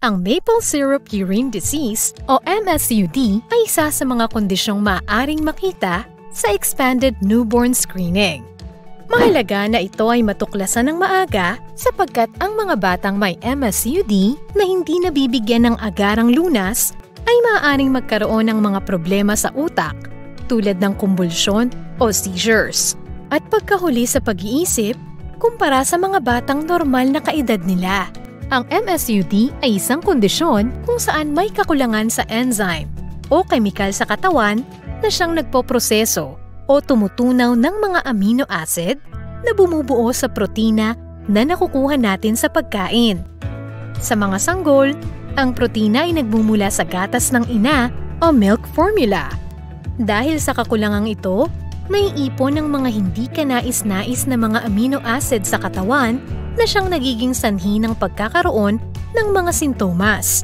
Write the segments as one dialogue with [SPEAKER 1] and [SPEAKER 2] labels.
[SPEAKER 1] Ang maple syrup urine disease o MSUD ay isa sa mga kondisyong maaaring makita sa expanded newborn screening. Mahalaga na ito ay matuklasan ng maaga sapagkat ang mga batang may MSUD na hindi nabibigyan ng agarang lunas ay maaaring magkaroon ng mga problema sa utak tulad ng kumbulsyon o seizures at pagkahuli sa pag-iisip kumpara sa mga batang normal na kaedad nila. Ang MSUD ay isang kondisyon kung saan may kakulangan sa enzyme o kemikal sa katawan na siyang nagpoproseso o tumutunaw ng mga amino acid na bumubuo sa protina na nakukuha natin sa pagkain. Sa mga sanggol, ang protina ay nagmumula sa gatas ng ina o milk formula. Dahil sa kakulangang ito, may ipon ng mga hindi kanais-nais na mga amino acid sa katawan na siyang nagiging sanhi ng pagkakaroon ng mga sintomas,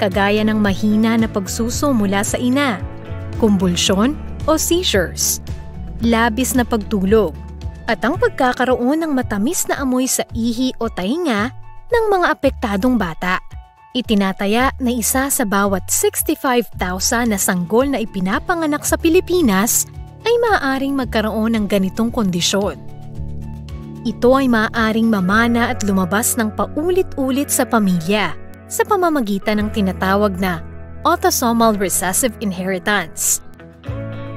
[SPEAKER 1] kagaya ng mahina na pagsuso mula sa ina, kumbulsyon o seizures, labis na pagtulog, at ang pagkakaroon ng matamis na amoy sa ihi o tainga ng mga apektadong bata. Itinataya na isa sa bawat 65,000 na sanggol na ipinapanganak sa Pilipinas ay maaaring magkaroon ng ganitong kondisyon. Ito ay maaaring mamana at lumabas ng paulit-ulit sa pamilya sa pamamagitan ng tinatawag na autosomal recessive inheritance.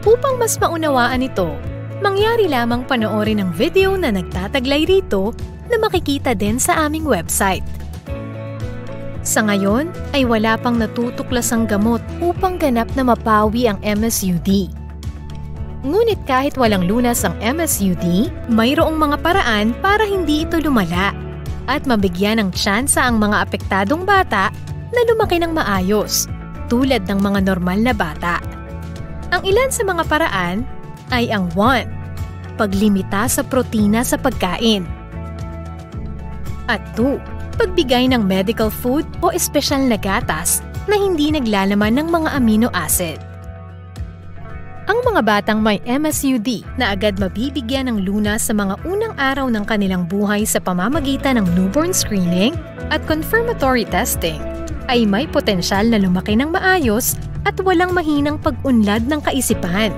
[SPEAKER 1] Upang mas maunawaan ito, mangyari lamang panoorin ang video na nagtataglay rito na makikita din sa aming website. Sa ngayon ay wala pang natutuklasang gamot upang ganap na mapawi ang MSUD. Ngunit kahit walang lunas ang MSUD, mayroong mga paraan para hindi ito lumala at mabigyan ng tsansa ang mga apektadong bata na lumaki ng maayos, tulad ng mga normal na bata. Ang ilan sa mga paraan ay ang 1. Paglimita sa protina sa pagkain. At 2. Pagbigay ng medical food o espesyal na gatas na hindi naglalaman ng mga amino acid. Ang mga batang may MSUD na agad mabibigyan ng lunas sa mga unang araw ng kanilang buhay sa pamamagitan ng newborn screening at confirmatory testing ay may potensyal na lumaki ng maayos at walang mahinang pag-unlad ng kaisipan.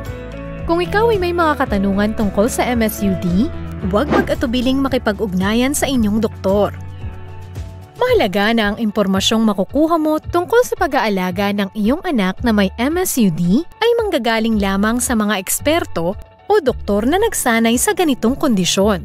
[SPEAKER 1] Kung ikaw ay may mga katanungan tungkol sa MSUD, huwag mag-atubiling makipag-ugnayan sa inyong doktor. Mahalaga na ang impormasyong makukuha mo tungkol sa pag-aalaga ng iyong anak na may MSUD ay manggagaling lamang sa mga eksperto o doktor na nagsanay sa ganitong kondisyon.